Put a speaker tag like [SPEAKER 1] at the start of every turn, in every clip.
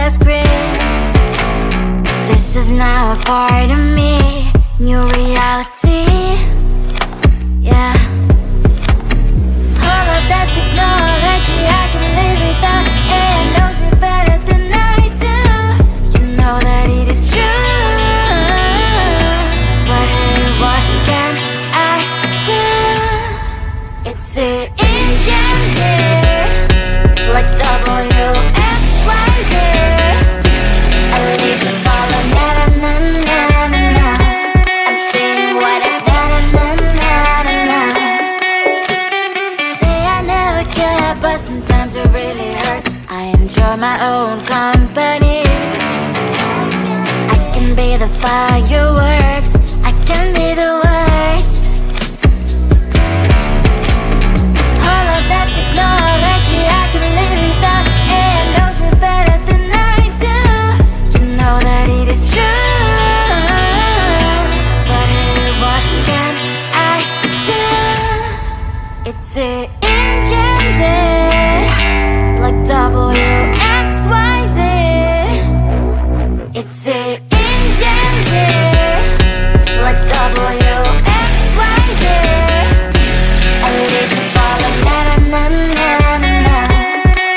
[SPEAKER 1] last grip. This is now a part of me, new reality. Yeah. All of that technology I can live without. AI knows me better than I do. You know that it is true. But hey, what can I do? It's an engine here, like WXYZ. I need to follow na-na-na-na-na-na. I'm saying what I na-na-na-na-na-na. Say I never care, but sometimes it really hurts. I enjoy my own company. I can be the fireworks, I can be the worst. All of that technology I can live without. AI knows me better than I do. You know that it is true. But hey, what can I do? It's an engine, like WXYZ. It's an engine, like WXYZ. I live to follow na-na-na-na-na-na.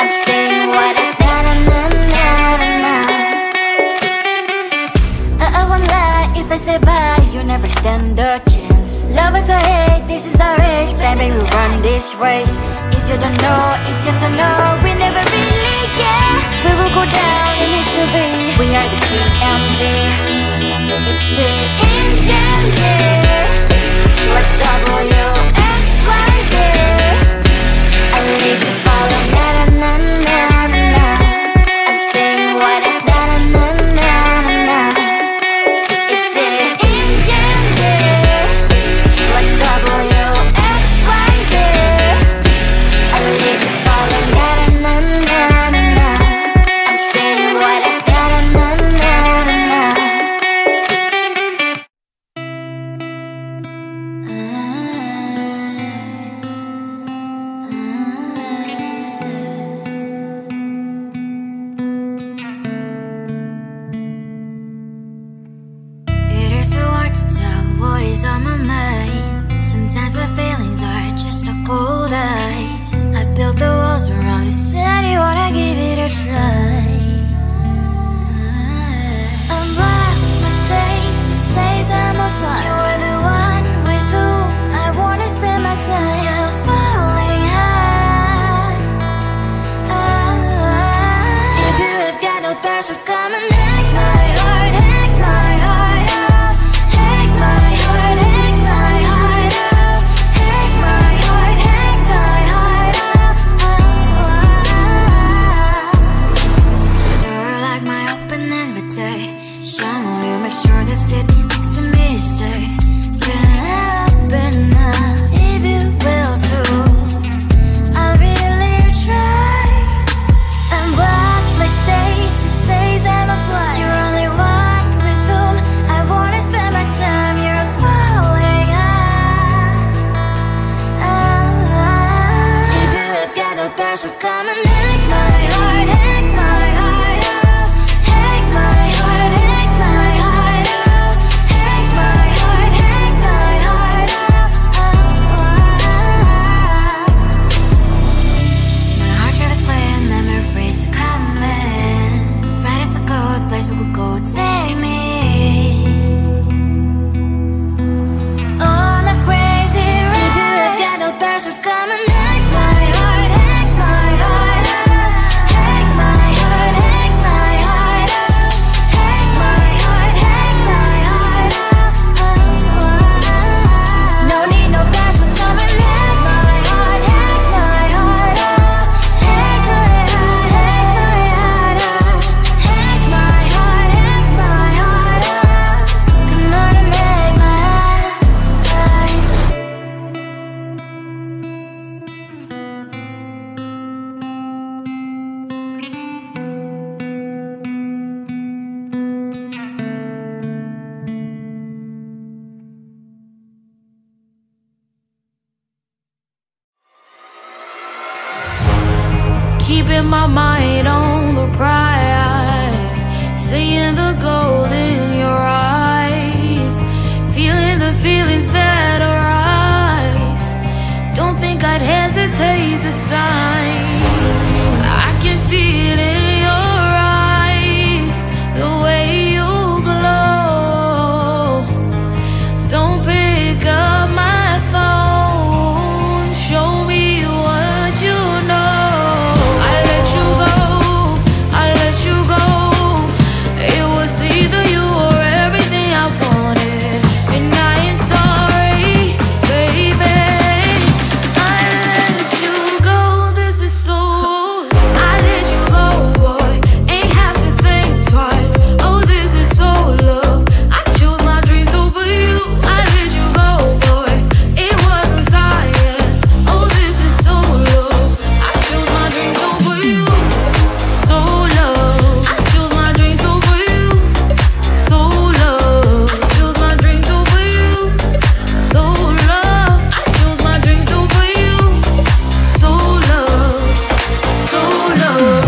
[SPEAKER 1] I'm saying what I na-na-na-na-na-na. I won't lie if I say bye, you never stand a chance. Love is or hate, this is our age. Baby, we run this race. If you don't know, it's yes or no. We never really get. We will go down in history. We are the GMZ. It's an engine, like WXYZ. I need to follow na-na-na-na-na-na. I'm saying what I na-na-na-na-na-na. It's an engine, like WXYZ. I need to follow na-na-na-na-na-na. I'm saying what I na-na-na-na-na-na. It is so hard to tell what is on my mind. Sometimes my feelings are just a cold ice. I built the walls around you, said you wanna give it a try. Unlocked my state to say I'm a fly. You are the one with whom I wanna spend my time. You're falling high. If you have got no bears, so come and hack my heart, hack my heart up. Hack my heart, hack my heart up. Hack my heart, hack my heart up. So like my open invitation, will you make sure that sitting next to me say, can I open up if you will too? I'll really try. And what my state to say I'm a fly. You're only one with whom I wanna spend my time. You're falling high. If you have got no bears, so come and hack my heart, hack my heart up. Hack my heart, hack my heart up. Hack my heart, hack my heart up. My heart travels playing memories are coming. Right as a good place we could go and take me. On a crazy ride. If you have got no bears, so come and hack my heart, hack my heart up. Hack my heart, hack my heart up. Hack my heart, hack my heart up. No need no bears, so come and hack my heart, hack my heart up. Hack my heart, hack my heart up. Hack my heart, hack my heart up. Come on and hack my heart.
[SPEAKER 2] Keeping my mind on the prize.
[SPEAKER 1] the gold in your eyes, feeling the feelings that arise. Don't think I'd hesitate to sign. I can see it in your eyes, the way you glow. Don't pick up my phone, show me what you know. I let you go, I let you go. It was either you or everything I wanted, and I ain't sorry, baby. I let you go, this is so. I let you go, boy, ain't have to think twice. Oh, this is so love. I chose my dreams over you. I let you go, boy, it wasn't science. Oh, this is so love. I chose my dreams over you. So love. I chose my dreams over you. So love. Chose my dreams over you. So love. I chose my dreams over you. So love. So love.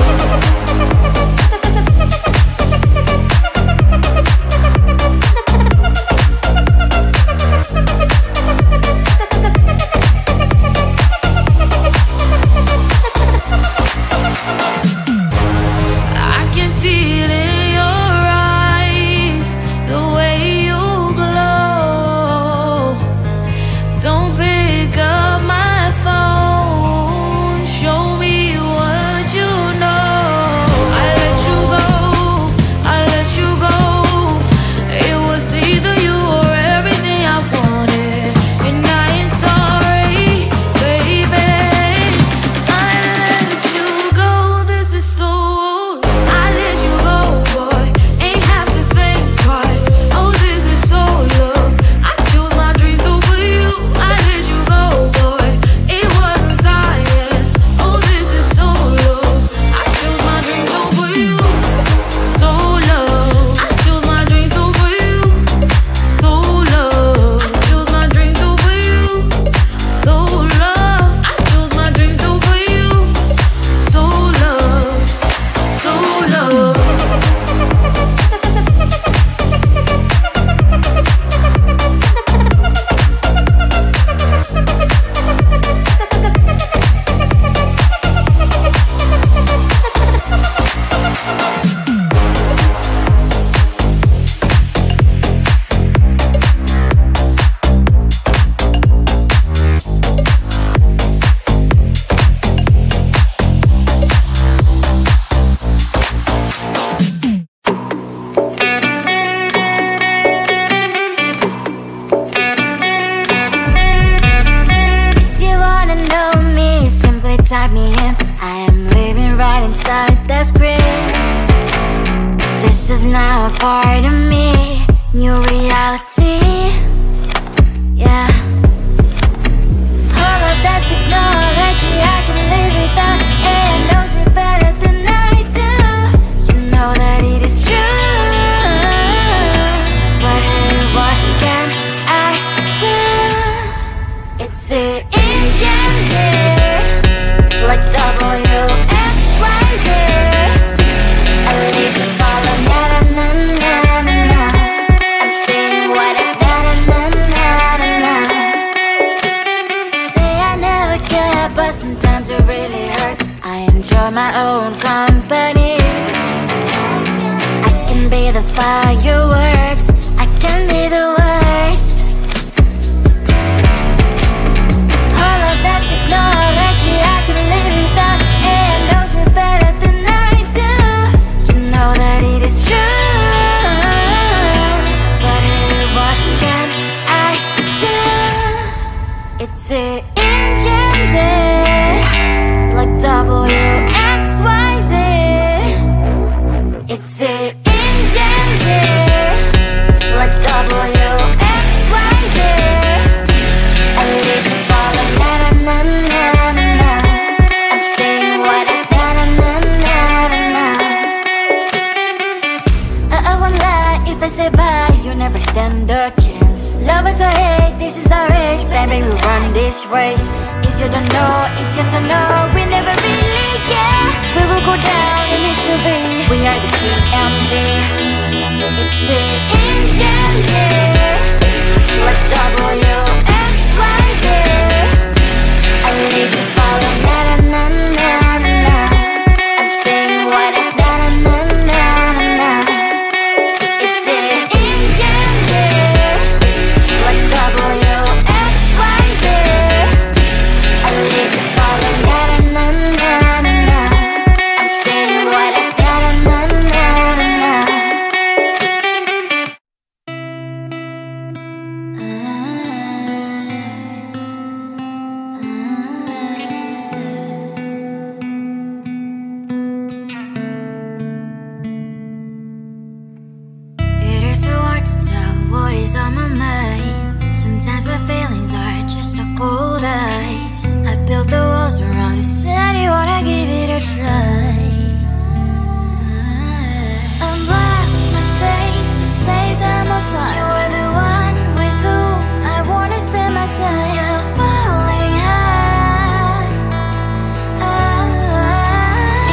[SPEAKER 1] I can see it in your eyes, the way you glow. Don't pick up my phone, show me what you know. I let you go, I let you go. It was either you or everything I wanted, and I ain't sorry, baby. I let you go, this is so. I let you go, boy, ain't have to think twice. Oh, this is so love. I chose my dreams over you. I let you go, boy, it wasn't science. Oh, this is so love. I chose my dreams over you. So love. I chose my dreams over you. So love. Chose my dreams over you. So love. I chose my dreams over you. So love. So love. If you wanna know me, simply type me in. I am living right inside the screen. This is now a part of me, new reality. Yeah. All of that technology I can live without, and knows me better than I do. You know that it is true, but hey, what can I do? It's the engines here, like WXYZ. I leave the ball on na na na na na. I'm saying what I na na na na na. Say I never care, but sometimes it really hurts. I enjoy my own company. I can be the fireworks, I can be the worst. All of that technology I can live without, and knows me better than I do. You know that it is true, but hey, what can I do? It's the engines, like WXYZ. It's the engines, like WXYZ. I live the ball on na na na na na. I'm saying what I na na na na na. I won't lie if I say bye, you never stand a chance. Love is or hate, this is our age, baby, we run this race. If you don't know, it's yes or no, we never really care. We will go down in history, we are the GMZ. what is on my mind. Sometimes my feelings are just a cold ice. I built the walls around you, said you wanna give it a try. Unlocked my state to say I'm a fly. You are the one with whom I wanna spend my time. You're falling high.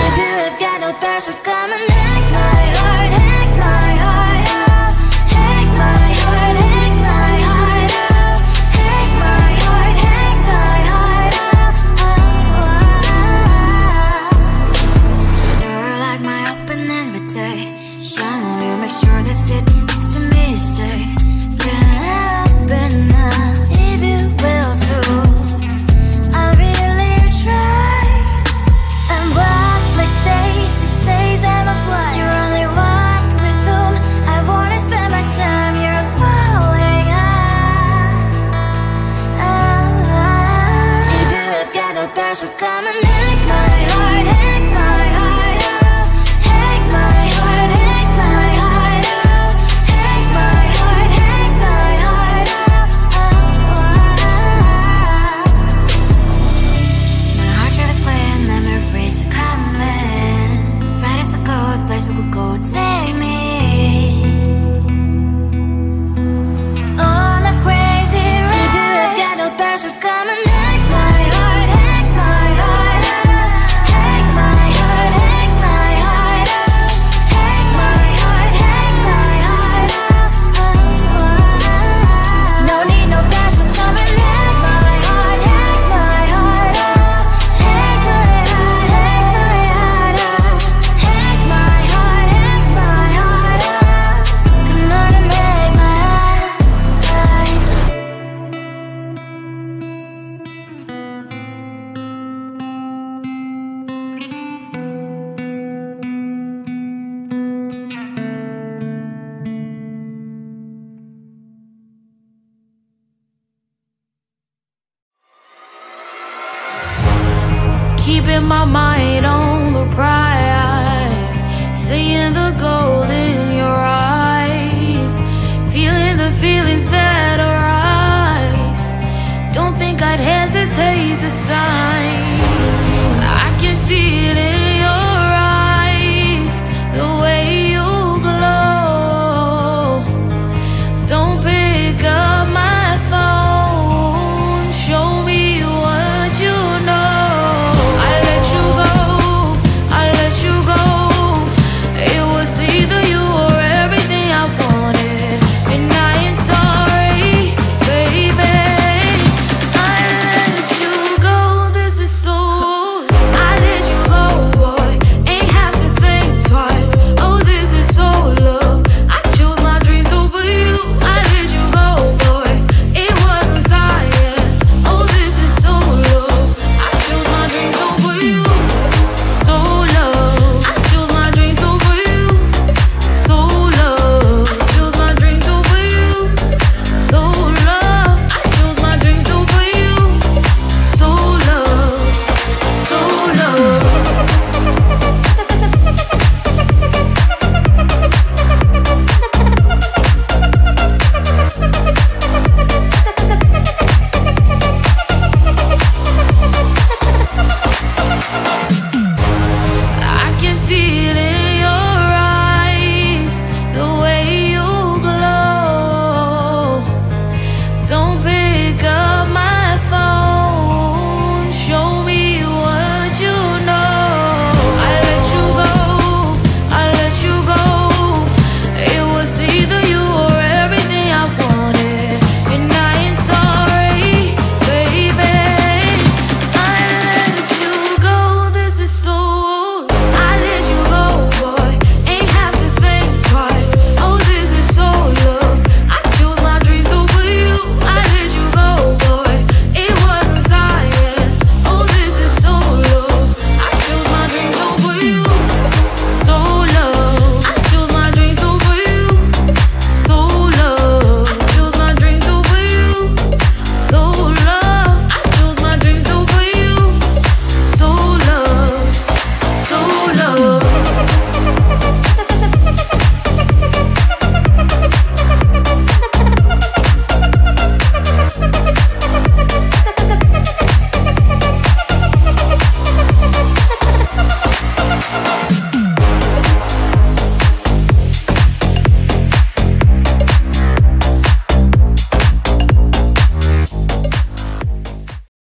[SPEAKER 1] If you have got no bears, so come and hack my heart, hack my heart out. Hack my heart, hack my heart out. Hack my heart, hack my heart out. You're like my open invitation. Will you make sure that sitting next to me is safe? Can open up if you will too. I'll really try and block my state to say I'm a fly. You're only one with whom I wanna spend my time. You're falling high. If you have got no bears, so come and hack my heart, hack my heart out. Hack my heart, hack my heart out. Hack my heart, hack my heart out. My heart travels playing memories are coming. Right as a good place we could go and take me on a crazy ride. If you have got no bears, so come and hack my heart, hack my heart out. Hack my heart, hack my heart out. Hack my heart, hack my heart out. No need no bears, so come and hack my heart, hack my heart out. Hack my heart, hack my heart out. Hack my heart, hack my heart out. Come on and make my heart.
[SPEAKER 2] Keeping my mind